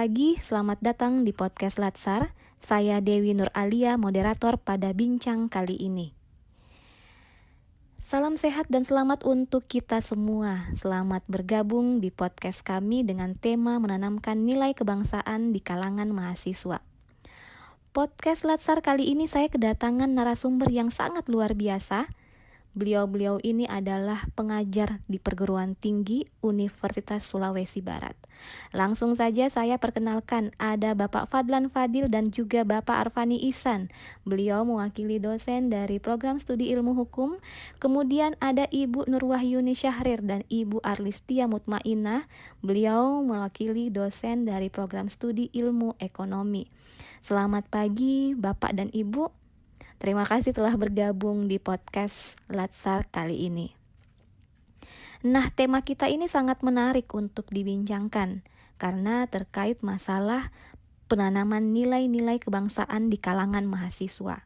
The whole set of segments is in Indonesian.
pagi, selamat datang di podcast Latsar. Saya Dewi Nur Alia, moderator pada bincang kali ini. Salam sehat dan selamat untuk kita semua. Selamat bergabung di podcast kami dengan tema menanamkan nilai kebangsaan di kalangan mahasiswa. Podcast Latsar kali ini saya kedatangan narasumber yang sangat luar biasa. Beliau ini adalah pengajar di perguruan tinggi Universitas Sulawesi Barat. Langsung saja saya perkenalkan, ada Bapak Fadlan Fadil dan juga Bapak Arfani Ihsan. Beliau mewakili dosen dari program studi ilmu hukum. Kemudian ada Ibu Nurwahyuni Syahrir dan Ibu Arlistia Mutmainah. Beliau mewakili dosen dari program studi ilmu ekonomi. Selamat pagi Bapak dan Ibu. Terima kasih telah bergabung di podcast Latsar kali ini. Nah, tema kita ini sangat menarik untuk dibincangkan karena terkait masalah penanaman nilai-nilai kebangsaan di kalangan mahasiswa.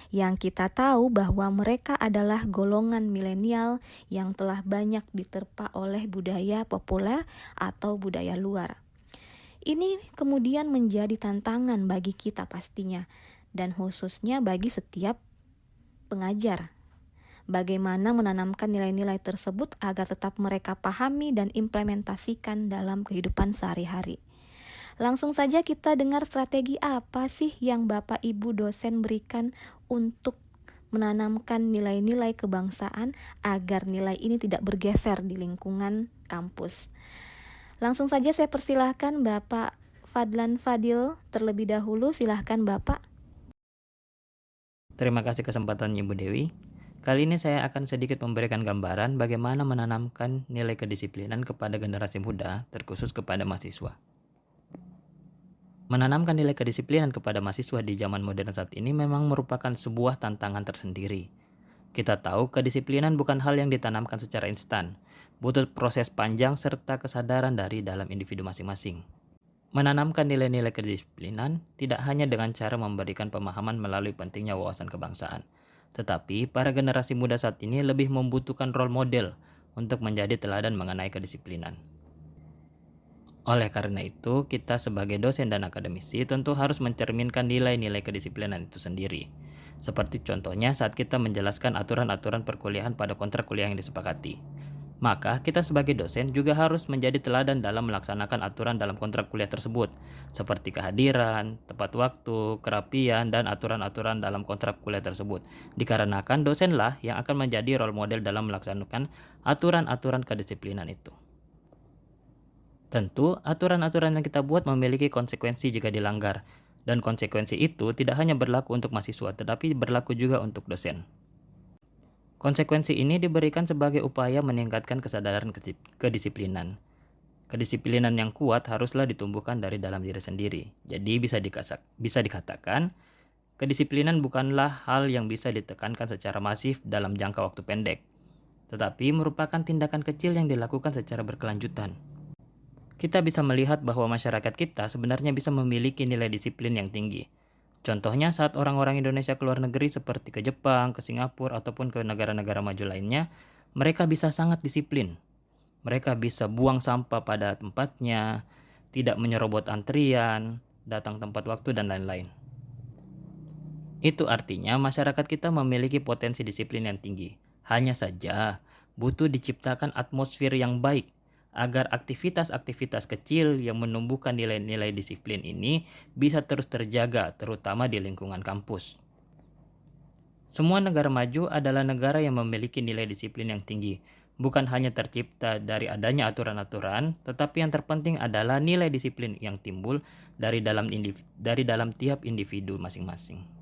Yang kita tahu bahwa mereka adalah golongan milenial yang telah banyak diterpa oleh budaya populer atau budaya luar. Ini kemudian menjadi tantangan bagi kita pastinya, dan khususnya bagi setiap pengajar. Bagaimana menanamkan nilai-nilai tersebut agar tetap mereka pahami dan implementasikan dalam kehidupan sehari-hari. Langsung saja kita dengar strategi apa sih yang Bapak Ibu dosen berikan untuk menanamkan nilai-nilai kebangsaan agar nilai ini tidak bergeser di lingkungan kampus. Langsung saja saya persilahkan Bapak Fadlan Fadil terlebih dahulu, silahkan Bapak. Terima kasih kesempatannya Ibu Dewi. Kali ini saya akan sedikit memberikan gambaran bagaimana menanamkan nilai kedisiplinan kepada generasi muda, terkhusus kepada mahasiswa. Menanamkan nilai kedisiplinan kepada mahasiswa di zaman modern saat ini memang merupakan sebuah tantangan tersendiri. Kita tahu kedisiplinan bukan hal yang ditanamkan secara instan, butuh proses panjang serta kesadaran dari dalam individu masing-masing. Menanamkan nilai-nilai kedisiplinan tidak hanya dengan cara memberikan pemahaman melalui pentingnya wawasan kebangsaan, tetapi para generasi muda saat ini lebih membutuhkan role model untuk menjadi teladan mengenai kedisiplinan. Oleh karena itu, kita sebagai dosen dan akademisi tentu harus mencerminkan nilai-nilai kedisiplinan itu sendiri. Seperti contohnya saat kita menjelaskan aturan-aturan perkuliahan pada kontrak kuliah yang disepakati. Maka kita sebagai dosen juga harus menjadi teladan dalam melaksanakan aturan dalam kontrak kuliah tersebut, seperti kehadiran, tepat waktu, kerapian, dan aturan-aturan dalam kontrak kuliah tersebut. Dikarenakan dosenlah yang akan menjadi role model dalam melaksanakan aturan-aturan kedisiplinan itu. Tentu, aturan-aturan yang kita buat memiliki konsekuensi jika dilanggar, dan konsekuensi itu tidak hanya berlaku untuk mahasiswa, tetapi berlaku juga untuk dosen. Konsekuensi ini diberikan sebagai upaya meningkatkan kesadaran kedisiplinan. Kedisiplinan yang kuat haruslah ditumbuhkan dari dalam diri sendiri. Jadi bisa dikatakan, kedisiplinan bukanlah hal yang bisa ditekankan secara masif dalam jangka waktu pendek, tetapi merupakan tindakan kecil yang dilakukan secara berkelanjutan. Kita bisa melihat bahwa masyarakat kita sebenarnya bisa memiliki nilai disiplin yang tinggi. Contohnya saat orang-orang Indonesia keluar negeri seperti ke Jepang, ke Singapura, ataupun ke negara-negara maju lainnya, mereka bisa sangat disiplin. Mereka bisa buang sampah pada tempatnya, tidak menyerobot antrian, datang tepat waktu, dan lain-lain. Itu artinya masyarakat kita memiliki potensi disiplin yang tinggi. Hanya saja, butuh diciptakan atmosfer yang baik agar aktivitas-aktivitas kecil yang menumbuhkan nilai-nilai disiplin ini bisa terus terjaga, terutama di lingkungan kampus. Semua negara maju adalah negara yang memiliki nilai disiplin yang tinggi, bukan hanya tercipta dari adanya aturan-aturan, tetapi yang terpenting adalah nilai disiplin yang timbul dari dalam tiap individu masing-masing.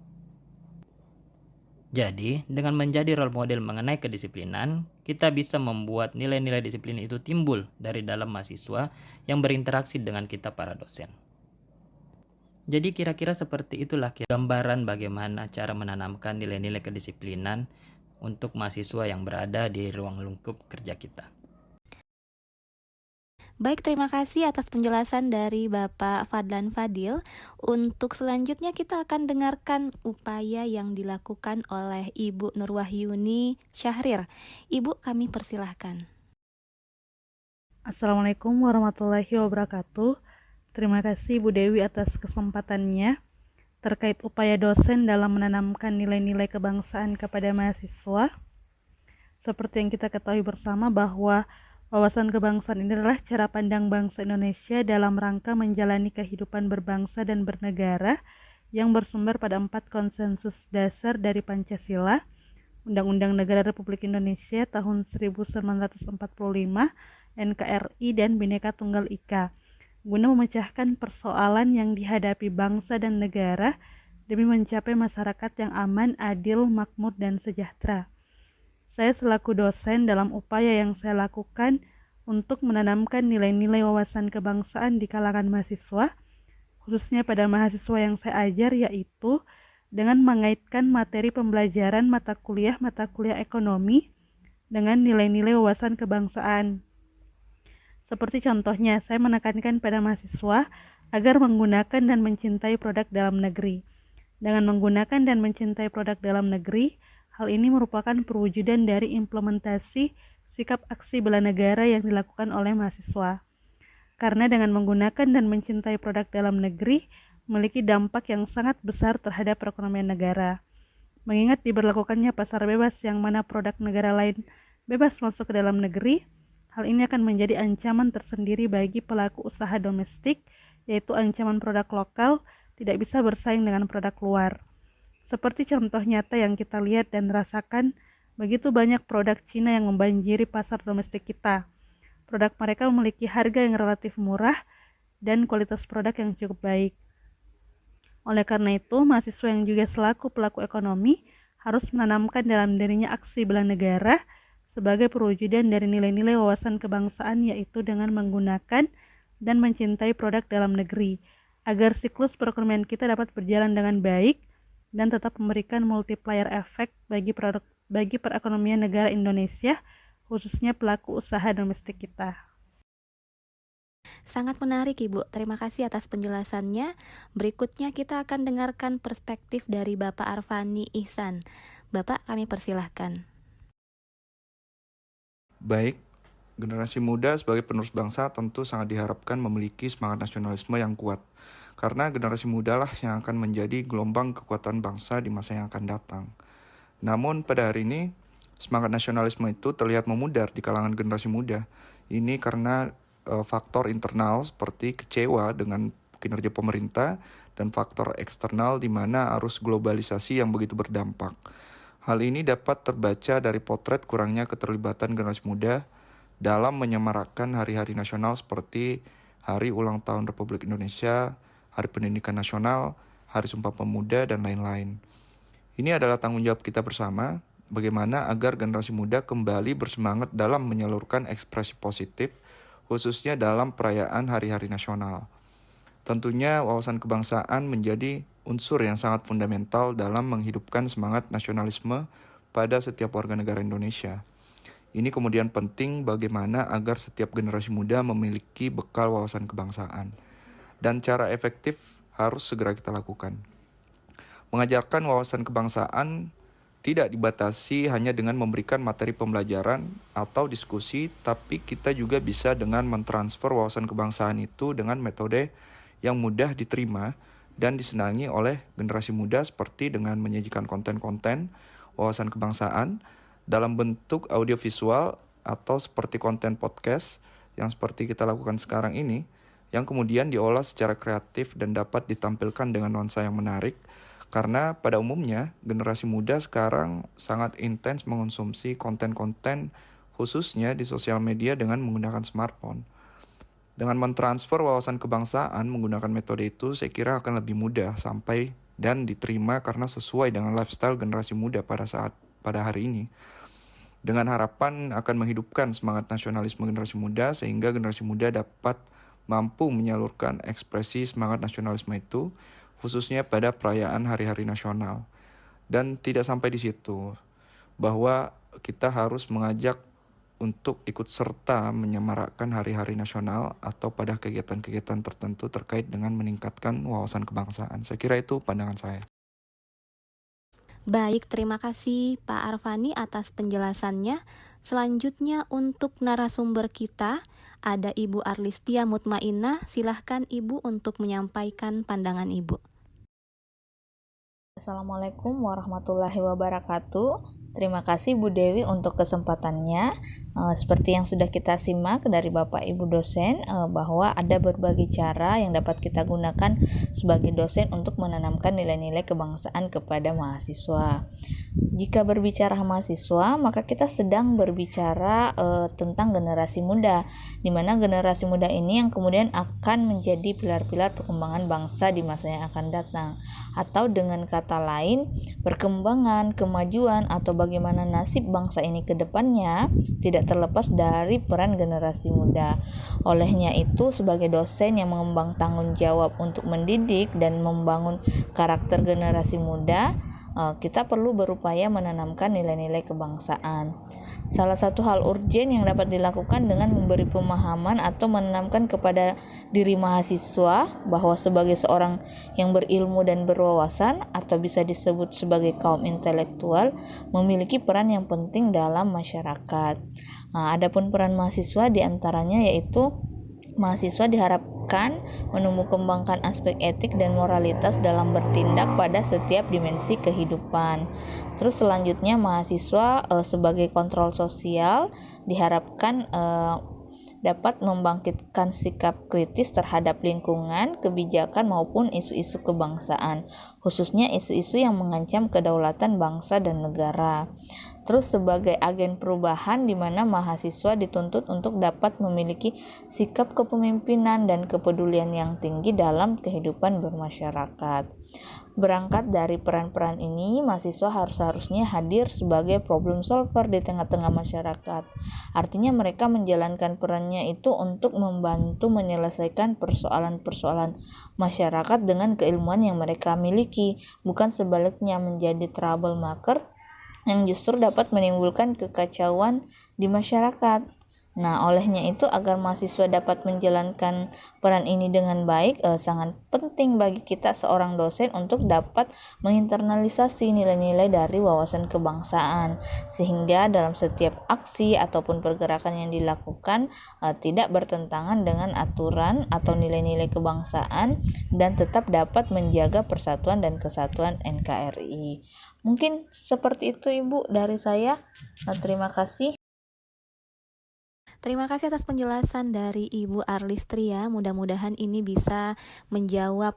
Jadi, dengan menjadi role model mengenai kedisiplinan, kita bisa membuat nilai-nilai disiplin itu timbul dari dalam mahasiswa yang berinteraksi dengan kita para dosen. Jadi kira-kira seperti itulah gambaran bagaimana cara menanamkan nilai-nilai kedisiplinan untuk mahasiswa yang berada di ruang lingkup kerja kita. Baik, terima kasih atas penjelasan dari Bapak Fadlan Fadil. Untuk selanjutnya kita akan dengarkan upaya yang dilakukan oleh Ibu Nurwahyuni Syahrir. Ibu, kami persilahkan. Assalamualaikum warahmatullahi wabarakatuh. Terima kasih Bu Dewi atas kesempatannya terkait upaya dosen dalam menanamkan nilai-nilai kebangsaan kepada mahasiswa. Seperti yang kita ketahui bersama bahwa wawasan kebangsaan ini adalah cara pandang bangsa Indonesia dalam rangka menjalani kehidupan berbangsa dan bernegara yang bersumber pada 4 konsensus dasar dari Pancasila, Undang-Undang Negara Republik Indonesia tahun 1945, NKRI, dan Bhinneka Tunggal Ika, guna memecahkan persoalan yang dihadapi bangsa dan negara demi mencapai masyarakat yang aman, adil, makmur, dan sejahtera. Saya selaku dosen dalam upaya yang saya lakukan untuk menanamkan nilai-nilai wawasan kebangsaan di kalangan mahasiswa, khususnya pada mahasiswa yang saya ajar, yaitu dengan mengaitkan materi pembelajaran mata kuliah ekonomi dengan nilai-nilai wawasan kebangsaan. Seperti contohnya, saya menekankan pada mahasiswa agar menggunakan dan mencintai produk dalam negeri. Dengan menggunakan dan mencintai produk dalam negeri, hal ini merupakan perwujudan dari implementasi sikap aksi bela negara yang dilakukan oleh mahasiswa. Karena dengan menggunakan dan mencintai produk dalam negeri memiliki dampak yang sangat besar terhadap perekonomian negara. Mengingat diberlakukannya pasar bebas yang mana produk negara lain bebas masuk ke dalam negeri, hal ini akan menjadi ancaman tersendiri bagi pelaku usaha domestik, yaitu ancaman produk lokal tidak bisa bersaing dengan produk luar. Seperti contoh nyata yang kita lihat dan rasakan, begitu banyak produk Cina yang membanjiri pasar domestik kita. Produk mereka memiliki harga yang relatif murah dan kualitas produk yang cukup baik. Oleh karena itu, mahasiswa yang juga selaku pelaku ekonomi harus menanamkan dalam dirinya aksi bela negara sebagai perwujudan dari nilai-nilai wawasan kebangsaan, yaitu dengan menggunakan dan mencintai produk dalam negeri, agar siklus perekonomian kita dapat berjalan dengan baik dan tetap memberikan multiplier efek bagi perekonomian negara Indonesia, khususnya pelaku usaha domestik kita. Sangat menarik Ibu, terima kasih atas penjelasannya. Berikutnya kita akan dengarkan perspektif dari Bapak Arfani Ihsan. Bapak, kami persilahkan. Baik, generasi muda sebagai penerus bangsa tentu sangat diharapkan memiliki semangat nasionalisme yang kuat, karena generasi muda lah yang akan menjadi gelombang kekuatan bangsa di masa yang akan datang. Namun pada hari ini, semangat nasionalisme itu terlihat memudar di kalangan generasi muda. Ini karena faktor internal seperti kecewa dengan kinerja pemerintah dan faktor eksternal di mana arus globalisasi yang begitu berdampak. Hal ini dapat terbaca dari potret kurangnya keterlibatan generasi muda dalam menyemarakan hari-hari nasional seperti Hari Ulang Tahun Republik Indonesia, Hari Pendidikan Nasional, Hari Sumpah Pemuda, dan lain-lain. Ini adalah tanggung jawab kita bersama, bagaimana agar generasi muda kembali bersemangat dalam menyalurkan ekspresi positif, khususnya dalam perayaan hari-hari nasional. Tentunya wawasan kebangsaan menjadi unsur yang sangat fundamental dalam menghidupkan semangat nasionalisme pada setiap warga negara Indonesia. Ini kemudian penting bagaimana agar setiap generasi muda memiliki bekal wawasan kebangsaan. Dan cara efektif harus segera kita lakukan. Mengajarkan wawasan kebangsaan tidak dibatasi hanya dengan memberikan materi pembelajaran atau diskusi, tapi kita juga bisa dengan mentransfer wawasan kebangsaan itu dengan metode yang mudah diterima dan disenangi oleh generasi muda, seperti dengan menyajikan konten-konten wawasan kebangsaan dalam bentuk audiovisual atau seperti konten podcast yang seperti kita lakukan sekarang ini, yang kemudian diolah secara kreatif dan dapat ditampilkan dengan nuansa yang menarik, karena pada umumnya generasi muda sekarang sangat intens mengonsumsi konten-konten khususnya di sosial media dengan menggunakan smartphone. Dengan mentransfer wawasan kebangsaan menggunakan metode itu, saya kira akan lebih mudah sampai dan diterima karena sesuai dengan lifestyle generasi muda pada hari ini. Dengan harapan akan menghidupkan semangat nasionalisme generasi muda sehingga generasi muda dapat mampu menyalurkan ekspresi semangat nasionalisme itu khususnya pada perayaan hari-hari nasional. Dan tidak sampai di situ, bahwa kita harus mengajak untuk ikut serta menyemarakkan hari-hari nasional atau pada kegiatan-kegiatan tertentu terkait dengan meningkatkan wawasan kebangsaan. Saya kira itu pandangan saya. Baik, terima kasih Pak Arfani atas penjelasannya. Selanjutnya untuk narasumber kita ada Ibu Arlistia Mutmainah. Silahkan Ibu untuk menyampaikan pandangan Ibu. Assalamualaikum warahmatullahi wabarakatuh. Terima kasih Bu Dewi untuk kesempatannya. Seperti yang sudah kita simak dari Bapak Ibu dosen, bahwa ada berbagai cara yang dapat kita gunakan sebagai dosen untuk menanamkan nilai-nilai kebangsaan kepada mahasiswa. Jika berbicara mahasiswa, maka kita sedang berbicara tentang generasi muda, di mana generasi muda ini yang kemudian akan menjadi pilar-pilar perkembangan bangsa di masa yang akan datang. Atau dengan kata lain, perkembangan, kemajuan, atau bagaimana nasib bangsa ini ke depannya tidak terlepas dari peran generasi muda. Olehnya itu, sebagai dosen yang mengemban tanggung jawab untuk mendidik dan membangun karakter generasi muda, kita perlu berupaya menanamkan nilai-nilai kebangsaan. Salah satu hal urgen yang dapat dilakukan dengan memberi pemahaman atau menanamkan kepada diri mahasiswa bahwa sebagai seorang yang berilmu dan berwawasan atau bisa disebut sebagai kaum intelektual memiliki peran yang penting dalam masyarakat. Adapun peran mahasiswa diantaranya yaitu mahasiswa diharapkan menumbuh kembangkan aspek etik dan moralitas dalam bertindak pada setiap dimensi kehidupan. Terus selanjutnya mahasiswa sebagai kontrol sosial diharapkan dapat membangkitkan sikap kritis terhadap lingkungan, kebijakan maupun isu-isu kebangsaan, khususnya isu-isu yang mengancam kedaulatan bangsa dan negara. Terus sebagai agen perubahan di mana mahasiswa dituntut untuk dapat memiliki sikap kepemimpinan dan kepedulian yang tinggi dalam kehidupan bermasyarakat. Berangkat dari peran-peran ini, mahasiswa harusnya hadir sebagai problem solver di tengah-tengah masyarakat. Artinya mereka menjalankan perannya itu untuk membantu menyelesaikan persoalan-persoalan masyarakat dengan keilmuan yang mereka miliki, bukan sebaliknya menjadi troublemaker yang justru dapat menimbulkan kekacauan di masyarakat. Olehnya itu agar mahasiswa dapat menjalankan peran ini dengan baik, sangat penting bagi kita seorang dosen untuk dapat menginternalisasi nilai-nilai dari wawasan kebangsaan, sehingga dalam setiap aksi ataupun pergerakan yang dilakukan tidak bertentangan dengan aturan atau nilai-nilai kebangsaan dan tetap dapat menjaga persatuan dan kesatuan NKRI. Mungkin seperti itu Ibu dari saya. Terima kasih. Terima kasih atas penjelasan dari Ibu Arlistria. Mudah-mudahan ini bisa menjawab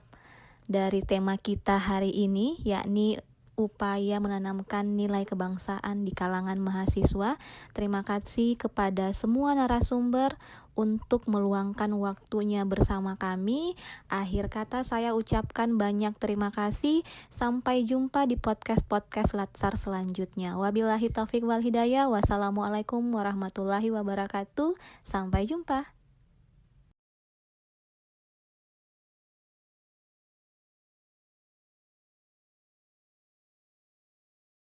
dari tema kita hari ini, yakni upaya menanamkan nilai kebangsaan di kalangan mahasiswa. Terima kasih kepada semua narasumber untuk meluangkan waktunya bersama kami. Akhir kata saya ucapkan banyak terima kasih. Sampai jumpa di podcast Latsar selanjutnya. Wabillahi taufik wal hidayah. Wassalamualaikum warahmatullahi wabarakatuh. Sampai jumpa.